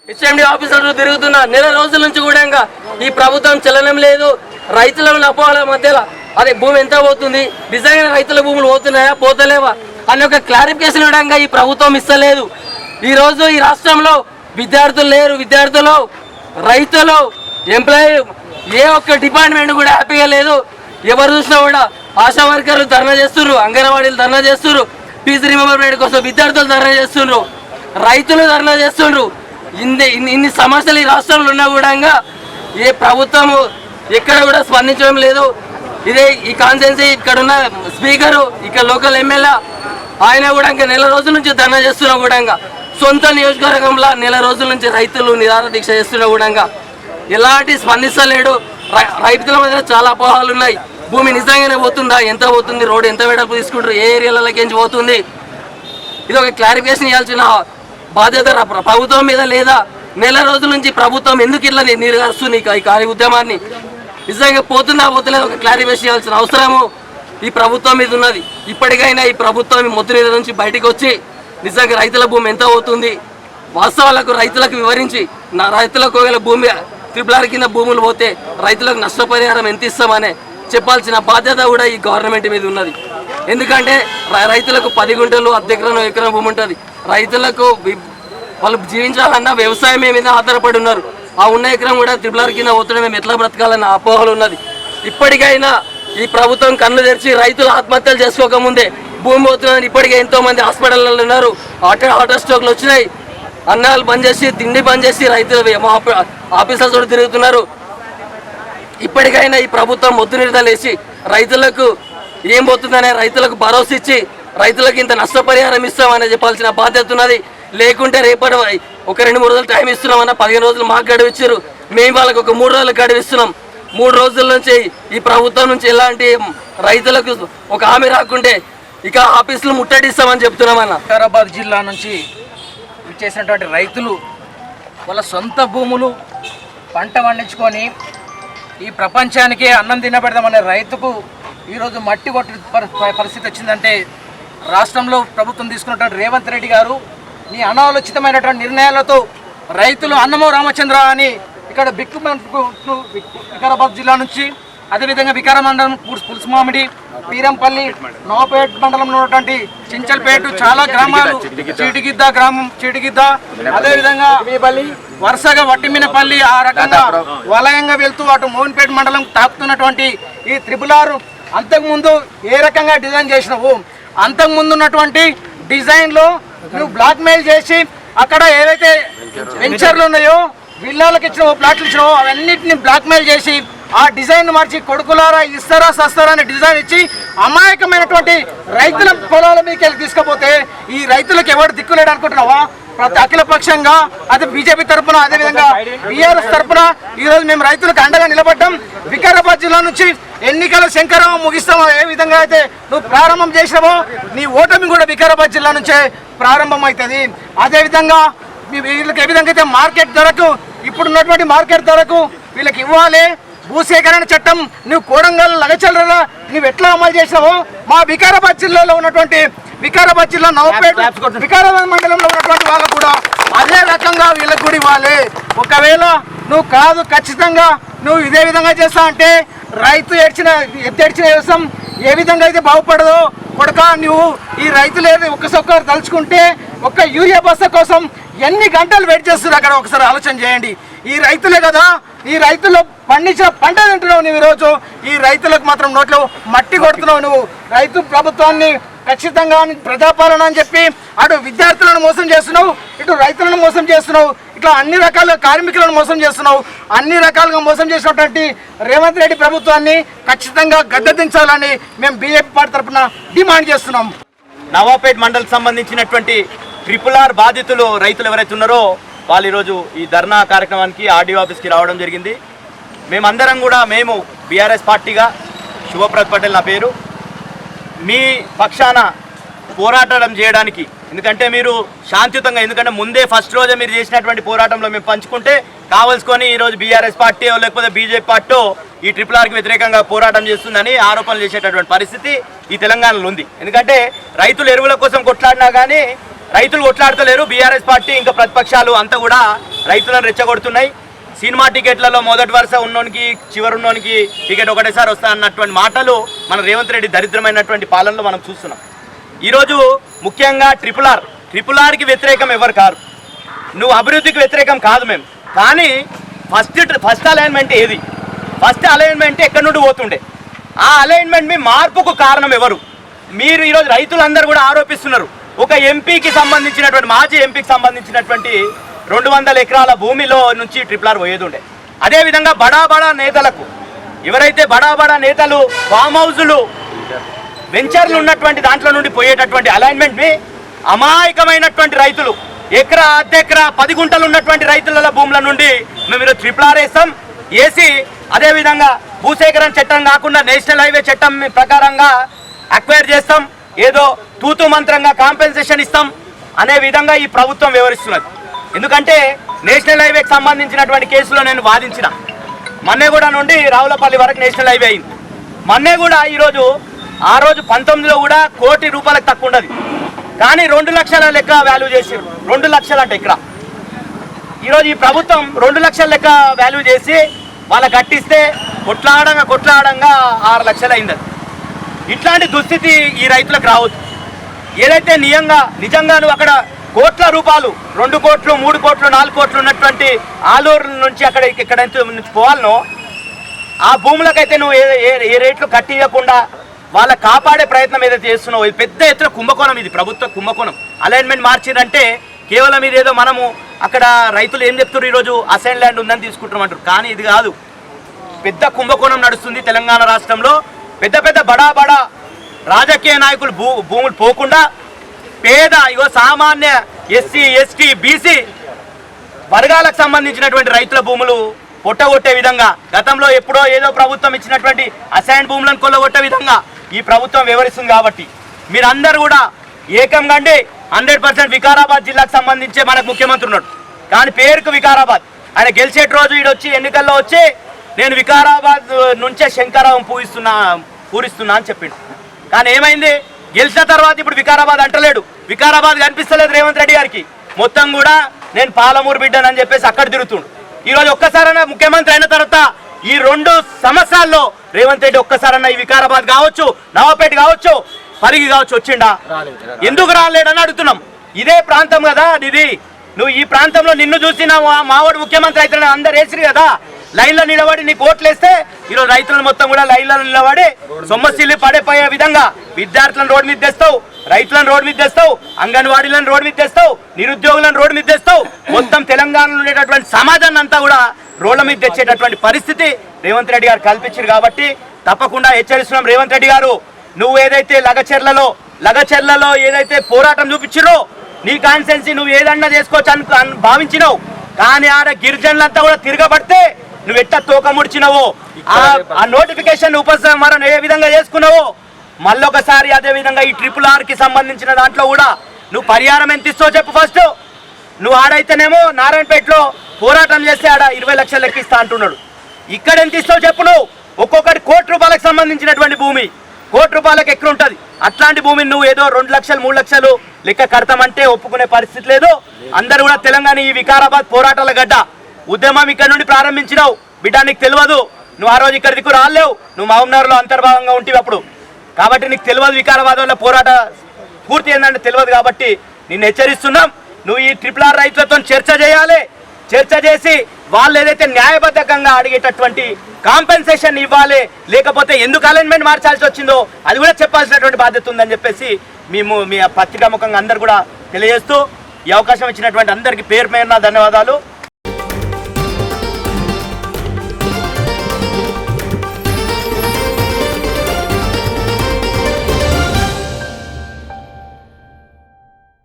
HMD ఆఫీసర్లు తిరుగుతున్న నెల రోజుల నుంచి కూడా ఈ ప్రభుత్వం చలనం లేదు. రైతులను అపోహల మధ్యలో అదే భూమి ఎంత పోతుంది, నిజంగా రైతుల భూములు పోతున్నాయా పోతలేవా అని ఒక క్లారిఫికేషన్ ఇవ్వడంగా ఈ ప్రభుత్వం ఇస్తలేదు. ఈరోజు ఈ రాష్ట్రంలో విద్యార్థులు లేరు, విద్యార్థులు, రైతులు, ఎంప్లాయీ ఏ ఒక్క డిపార్ట్మెంట్ కూడా హ్యాపీగా లేదు. ఎవరు చూసినా కూడా ఆశా వర్కర్లు ధర్నా చేస్తున్నారు, అంగన్వాడీలు ధర్నా చేస్తున్నారు, ఫీజు రీయింబర్స్మెంట్ కోసం విద్యార్థులు ధర్నా చేస్తున్నారు, రైతులు ధర్నా చేస్తున్నారు. ఇన్ని సమస్యలు ఈ రాష్ట్రంలో ఉన్నా కూడా ఏ ప్రభుత్వము ఎక్కడ కూడా స్పందించడం లేదు. ఇదే ఈ కాన్స్టిట్యున్సీ ఇక్కడ ఉన్న స్పీకరు, ఇక్కడ లోకల్ ఎమ్మెల్యే ఆయన కూడా ఇంకా నెల రోజుల నుంచి ధర్నా చేస్తున్నా కూడా సొంత నియోజకవర్గంలో నెల రోజుల నుంచి రైతులు నిరాహార దీక్ష చేస్తున్నా కూడా ఎలాంటి స్పందిస్తలేడు. రైతుల మధ్య చాలా అపోహలు ఉన్నాయి. భూమి నిజంగానే పోతుందా, ఎంత పోతుంది, రోడ్డు ఎంత వెడల్పు తీసుకుంటారు, ఏ ఏరియాలకి పోతుంది, ఇది ఒక క్లారిఫికేషన్ ఇవ్వాల్సిన బాధ్యత ప్రభుత్వం మీద లేదా? నెల రోజుల నుంచి ప్రభుత్వం ఎందుకు ఇట్లా నిర్వహిస్తుంది ఈ కార్య ఉద్యమాన్ని? నిజంగా పోతుందా పోతలేదు ఒక క్లారిఫికేషన్ ఇవ్వాల్సిన అవసరము ఈ ప్రభుత్వం మీద ఉన్నది. ఇప్పటికైనా ఈ ప్రభుత్వం మొత్తం మీద నుంచి బయటకు వచ్చి నిజంగా రైతుల భూమి ఎంత అవుతుంది వాస్తవాలకు రైతులకు వివరించి, నా రైతులకు ఒకవేళ భూమి ట్రిపుల్ కింద భూములు పోతే రైతులకు నష్టపరిహారం ఎంత ఇస్తామనే చెప్పాల్సిన బాధ్యత కూడా ఈ గవర్నమెంట్ మీద ఉన్నది. ఎందుకంటే రైతులకు 10 గుంటలు, ఎకరం భూమి ఉంటుంది. రైతులకు వాళ్ళు జీవించాలన్నా వ్యవసాయం మీద ఆధారపడి ఉన్నారు. ఆ ఉన్న ఎకరం కూడా ట్రిపుల్ కింద పోతే మేము ఎట్లా బ్రతకాలన్న అపోహలు ఉన్నది. ఇప్పటికైనా ఈ ప్రభుత్వం కన్ను తెరిచి రైతులు ఆత్మహత్యలు చేసుకోకముందే భూమి పోతుందని ఇప్పటికే ఎంతో మంది హాస్పిటల్లో ఉన్నారు. హార్ట్ స్ట్రోక్లు వచ్చినాయి. అన్నాలు బంద్ చేసి, తిండి బంద్ చేసి రైతులు ఆఫీసర్స్ కూడా తిరుగుతున్నారు. ఇప్పటికైనా ఈ ప్రభుత్వం మొద్దు నిర్ణయాలు వేసి రైతులకు ఏం పోతుందనే రైతులకు భరోసా ఇచ్చి రైతులకు ఇంత నష్టపరిహారం ఇస్తామని చెప్పాల్సిన బాధ్యత ఉన్నది. లేకుంటే రేపటి ఒక 2-3 రోజులు టైం ఇస్తున్నామన్న 15 రోజులు మాకు గడువు ఇచ్చారు. మేము వాళ్ళకి ఒక 3 రోజులు గడువు ఇస్తున్నాం. 3 రోజుల నుంచి ఈ ప్రభుత్వం నుంచి ఎలాంటి రైతులకు ఒక హామీ రాకుంటే ఇక ఆఫీసులు ముట్టడిస్తామని చెప్తున్నామన్న. వికారాబాద్ జిల్లా నుంచి చేసినటువంటి రైతులు వాళ్ళ సొంత భూములు పంట పండించుకొని ఈ ప్రపంచానికే అన్నం తినబెడదామనే రైతుకు ఈరోజు మట్టి కొట్టి పరిస్థితి వచ్చిందంటే రాష్ట్రంలో ప్రభుత్వం తీసుకున్నటువంటి రేవంత్ రెడ్డి గారు నీ అనాలోచితమైనటువంటి నిర్ణయాలతో రైతులు అన్నమో రామచంద్ర అని ఇక్కడ వికారాబాద్ జిల్లా నుంచి, అదేవిధంగా వికారా మండలం పులుసుమామిడి, పీరంపల్లి, నవాపేట్ మండలంలో ఉన్నటువంటి చించల్పేట, చాలా గ్రామాలు, చీటిగిద్ద, అదేవిధంగా వరుసగా వట్టిమినపల్లి, ఆ రకంగా వలయంగా వెళ్తూ అటు మోహన్పేట మండలం తాకుతున్నటువంటి ఈ త్రిపుల్ అంతకుముందు ఏ రకంగా డిజైన్ చేసినావు? అంతకుముందు ఉన్నటువంటి డిజైన్లో నువ్వు బ్లాక్ మెయిల్ చేసి అక్కడ ఏవైతే వెంచర్లు ఉన్నాయో, విల్లాలకు ఇచ్చినావో, ప్లాట్లు ఇచ్చినావో అవన్నిటిని బ్లాక్ మెయిల్ చేసి ఆ డిజైన్ మార్చి కొడుకులారా ఇస్తారా సస్తారా అనే డిజైన్ ఇచ్చి అమాయకమైనటువంటి రైతుల పొలాల మీదకి తీసుకపోతే ఈ రైతులకు ఎవరు దిక్కులేడు అనుకుంటున్నావా? ప్రతి అఖిల పక్షంగా అదే బీజేపీ తరఫున, అదేవిధంగా బీఆర్ఎస్ తరఫున ఈరోజు మేము రైతులకు అండగా నిలబడ్డాం. వికారాబాద్ జిల్లా నుంచి ఎన్నికల శంకరం ముగిస్తామో, ఏ విధంగా అయితే నువ్వు ప్రారంభం చేసినావో నీ ఓటమి కూడా వికారాబాద్ జిల్లా నుంచే ప్రారంభం అవుతుంది. అదేవిధంగా వీళ్ళకి ఏ విధంగా అయితే మార్కెట్ ధరకు, ఇప్పుడున్నటువంటి మార్కెట్ ధరకు వీళ్ళకి ఇవ్వాలి. భూసేకరణ చట్టం నువ్వు కోడంగల్ లగచల్లా నువ్వు ఎట్లా అమలు చేసినావో మా వికారాబాద్ జిల్లాలో ఉన్నటువంటి వికారాబాద్ జిల్లా నవపేట వికారాబాద్ మండలంలో ఉన్నటువంటి వాళ్ళకు కూడా అదే రకంగా వీళ్ళకి కూడా ఇవ్వాలి. ఒకవేళ నువ్వు కాదు ఖచ్చితంగా నువ్వు ఇదే విధంగా చేస్తా అంటే రైతు ఎత్తేడ్చిన వ్యవసాయం ఏ విధంగా అయితే బాగుపడదో కొడక, నువ్వు ఈ రైతులు ఏది ఒక్కసొక్కరు తలుచుకుంటే ఒక్క యూరియా బస్తా కోసం ఎన్ని గంటలు వెయిట్ చేస్తున్నారు అక్కడ ఒకసారి ఆలోచన చేయండి. ఈ రైతులే కదా, ఈ రైతులు పండించిన పంట తింటున్నావు నువ్వు. ఈరోజు ఈ రైతులకు మాత్రం నోట్లో మట్టి కొడుతున్నావు నువ్వు. రైతు ప్రభుత్వాన్ని ఖచ్చితంగా ప్రజాపాలన అని చెప్పి అటు విద్యార్థులను మోసం చేస్తున్నావు, ఇటు రైతులను మోసం చేస్తున్నావు, ఇట్లా అన్ని రకాల కార్మికులను మోసం చేస్తున్నావు. అన్ని రకాలుగా మోసం చేసినటువంటి రేవంత్ రెడ్డి ప్రభుత్వాన్ని ఖచ్చితంగా గద్దెదించాలని మేము బీజేపీ పార్టీ తరఫున డిమాండ్ చేస్తున్నాం. నవాపేట్ మండలం సంబంధించినటువంటి ట్రిపుల్ బాధితులు రైతులు ఎవరైతే ఉన్నారో వాళ్ళు ఈరోజు ఈ ధర్నా కార్యక్రమానికి ఆర్డీఓ ఆఫీస్కి రావడం జరిగింది. మేమందరం కూడా మేము బీఆర్ఎస్ పార్టీగా, శుభప్రద్ పటేల్ నా పేరు, మీ పక్షాన పోరాటం చేయడానికి, ఎందుకంటే మీరు శాంతియుతంగా, ఎందుకంటే ముందే ఫస్ట్ రోజే మీరు చేసినటువంటి పోరాటంలో మేము పంచుకుంటే కావాల్సుకొని ఈరోజు బీఆర్ఎస్ పార్టీ లేకపోతే బీజేపీ పార్టీ ఈ ట్రిపుల్ ఆర్కి వ్యతిరేకంగా పోరాటం చేస్తుందని ఆరోపణలు చేసేటటువంటి పరిస్థితి ఈ తెలంగాణలో ఉంది. ఎందుకంటే రైతులు ఎరువుల కోసం కొట్లాడినా కానీ రైతులు కొట్లాడతలేరు. బీఆర్ఎస్ పార్టీ ఇంకా ప్రతిపక్షాలు అంతా కూడా రైతులను రెచ్చగొడుతున్నాయి. సినిమా టికెట్లలో మొదటి వరుస ఉన్నోనికి చివరి ఉన్నోనికి టికెట్ ఒకటేసారి వస్తా అన్నటువంటి మాటలు మన రేవంత్ రెడ్డి దరిద్రమైనటువంటి పాలనలో మనం చూస్తున్నాం. ఈరోజు ముఖ్యంగా ట్రిపుల్ ఆర్కి వ్యతిరేకం ఎవరు కాదు, నువ్వు అభివృద్ధికి వ్యతిరేకం కాదు మేము. కానీ ఫస్ట్ అలైన్మెంట్ ఏది? ఫస్ట్ అలైన్మెంట్ ఎక్కడి నుండి పోతుండే? ఆ అలైన్మెంట్ మీ మార్పుకు కారణం ఎవరు? మీరు ఈరోజు రైతులందరూ కూడా ఆరోపిస్తున్నారు. ఒక ఎంపీకి సంబంధించినటువంటి మాజీ ఎంపీకి సంబంధించినటువంటి 200 ఎకరాల భూమిలో నుంచి ట్రిపుల్ ఆర్ పోయేది ఉండే. అదేవిధంగా బడా నేతలకు, ఎవరైతే బడా నేతలు ఫామ్ హౌజులు వెంచర్లు ఉన్నటువంటి దాంట్లో నుండి పోయేటటువంటి అలైన్మెంట్ని అమాయకమైనటువంటి రైతులు ఎకరా అర్ధెకరా 10 గుంటలు ఉన్నటువంటి రైతుల భూముల నుండి మేము ఈరోజు ట్రిపుల్ ఆర్ వేసి అదేవిధంగా భూసేకరణ చట్టం కాకుండా నేషనల్ హైవే చట్టం ప్రకారంగా అక్వైర్ చేస్తాం, ఏదో తూతు మంత్రంగా కాంపెన్సేషన్ ఇస్తాం అనే విధంగా ఈ ప్రభుత్వం వ్యవహరిస్తున్నది. ఎందుకంటే నేషనల్ హైవేకి సంబంధించినటువంటి కేసులో నేను వాదించిన మన్నెగూడ నుండి రావులపల్లి వరకు నేషనల్ హైవే అయింది. మన్నెగూడ ఈరోజు ఆ రోజు 19లో కూడా ₹1 కోటి తక్కువ ఉండదు, కానీ 2 లక్షల లెక్క వాల్యూ చేసి 2 లక్షలు అంటే ఇక్కడ ఈరోజు ఈ ప్రభుత్వం 2 లక్షల లెక్క వాల్యూ చేసి వాళ్ళకి కట్టిస్తే కొట్లాడంగా 6 లక్షలు అయింది. ఇట్లాంటి దుస్థితి ఈ రైతులకు రావద్దు. ఏదైతే నిజంగా నువ్వు అక్కడ కోట్ల రూపాయలు 2 కోట్లు 3 కోట్లు 4 కోట్లు ఉన్నటువంటి ఆలూరు నుంచి ఇక్కడ నుంచి పోవాలనో ఆ భూములకైతే నువ్వు ఏ రేట్లు కట్టియకుండా వాళ్ళ కాపాడే ప్రయత్నం ఏదైతే చేస్తున్నావు, ఇది పెద్ద ఎత్తున కుంభకోణం. ఇది ప్రభుత్వ కుంభకోణం. అలైన్మెంట్ మార్చిరంటే కేవలం ఇదేదో మనము అక్కడ రైతులు ఏం చెప్తారు, ఈరోజు అసైన్ ల్యాండ్ ఉందని తీసుకుంటామంటారు. కానీ ఇది కాదు, పెద్ద కుంభకోణం నడుస్తుంది తెలంగాణ రాష్ట్రంలో. పెద్ద బడా రాజకీయ నాయకులు భూములు పోకుండా సామాన్య ఎస్సీ ఎస్టీ బీసీ వర్గాలకు సంబంధించినటువంటి రైతుల భూములు పొట్టగొట్టే విధంగా, గతంలో ఎప్పుడో ఏదో ప్రభుత్వం ఇచ్చినటువంటి అసైన్ భూములను కొల్లగొట్టే విధంగా ఈ ప్రభుత్వం వ్యవహరిస్తుంది. కాబట్టి మీరందరూ కూడా ఏకంగా 100% వికారాబాద్ జిల్లాకు సంబంధించే మనకు ముఖ్యమంత్రి ఉన్నాడు. కానీ పేరుకు వికారాబాద్. ఆయన గెలిచేటి రోజు ఈడొచ్చి ఎన్నికల్లో వచ్చి నేను వికారాబాద్ నుంచే శంకరావం పూరిస్తున్నా అని చెప్పిండు. కానీ ఏమైంది? గెలిచిన తర్వాత ఇప్పుడు వికారాబాద్ అంటలేడు, వికారాబాద్ కనిపిస్తలేదు రేవంత్ రెడ్డి గారికి. మొత్తం కూడా నేను పాలమూరు బిడ్డనని చెప్పేసి అక్కడ తిరుగుతుండు. ఈరోజు ఒక్కసారైనా ముఖ్యమంత్రి అయిన తర్వాత ఈ 2 సంవత్సరాల్లో రేవంత్ రెడ్డి ఒక్కసారన్నా ఈ వికారాబాద్ కావచ్చు, నవాపేట కావచ్చు, పరిగి కావచ్చు వచ్చిండా? ఎందుకు రాలేడని అడుగుతున్నాం. ఇదే ప్రాంతం కదా ఇది. నువ్వు ఈ ప్రాంతంలో నిన్ను చూసి మావాడు ముఖ్యమంత్రి అయితే అందరు వేసిరు కదా, లైన్లో నిలబడి నీకు ఓట్లు వేస్తే ఈరోజు రైతులను మొత్తం కూడా లైన్లో నిలబడి సొమ్మసిల్లి పడిపోయే విధంగా విద్యార్థులను రోడ్డు మీద తెస్తావు, రైతులను రోడ్డు మీద తెస్తావు, అంగన్వాడీలను రోడ్డు మీద తెస్తావు, నిరుద్యోగులను రోడ్డు మీద తెస్తావు. మొత్తం తెలంగాణలో ఉండేటటువంటి సమాజాన్ని అంతా కూడా రోడ్ల మీద తెచ్చేటటువంటి పరిస్థితి రేవంత్ రెడ్డి గారు కల్పించారు. కాబట్టి తప్పకుండా హెచ్చరిస్తున్నాం రేవంత్ రెడ్డి గారు, నువ్వు ఏదైతే లగచెర్లలో ఏదైతే పోరాటం చూపించిరో నీ కాన్సెన్సీ నువ్వు ఏదన్నా చేసుకోవచ్చు అని భావించినావు. కానీ ఆడ గిరిజనులంతా కూడా తిరగబడితే నువ్వు ఎట్లా తోక ముడిచినావో, ఆ నోటిఫికేషన్ ఉపసంహరణ ఏ విధంగా చేసుకున్నావో మళ్ళొకసారి అదే విధంగా ఈ ట్రిపుల్ ఆర్కి సంబంధించిన దాంట్లో కూడా నువ్వు పరిహారం ఎంత ఇస్తావో చెప్పు. ఫస్ట్ నువ్వు ఆడైతేనేమో నారాయణపేటలో పోరాటం చేస్తే ఆడ 20 లక్షలు లెక్కిస్తా అంటున్నాడు. ఇక్కడ ఎంత ఇస్తావు చెప్పు. నువ్వు ఒక్కొక్కటి ₹1 కోటి సంబంధించినటువంటి భూమి ₹1 కోటి ఎక్కడ ఉంటుంది? అట్లాంటి భూమిని నువ్వు ఏదో 2 లక్షలు 3 లక్షలు లెక్క కడతామంటే ఒప్పుకునే పరిస్థితి లేదు. అందరూ కూడా తెలంగాణ ఈ వికారాబాద్ పోరాటాల గడ్డ, ఉద్యమం ఇక్కడ నుండి ప్రారంభించినావు బిడ్డ. నీకు తెలియదు, నువ్వు ఆ రోజు ఇక్కడ దిక్కు రాలేవు, నువ్వు మహబూబ్నగర్లో అంతర్భాగంగా ఉంటివి అప్పుడు. కాబట్టి నీకు తెలియదు వికారాబాద్ వల్ల పోరాట పూర్తి ఏంటంటే తెలియదు. కాబట్టి నిన్ను హెచ్చరిస్తున్నాం, నువ్వు ఈ ట్రిపుల్ ఆర్ రైతులతో చర్చ చేయాలి. చర్చ చేసి వాళ్ళు ఏదైతే న్యాయబద్ధంగా అడిగేటటువంటి కాంపెన్సేషన్ ఇవ్వాలి, లేకపోతే ఎందుకు అలైన్మెంట్ మార్చాల్సి వచ్చిందో అది కూడా చెప్పాల్సినటువంటి బాధ్యత ఉందని చెప్పేసి మేము మీ పత్రికా ముఖంగా అందరు కూడా తెలియజేస్తూ ఈ అవకాశం ఇచ్చినటువంటి అందరికీ పేరు పేరున ధన్యవాదాలు.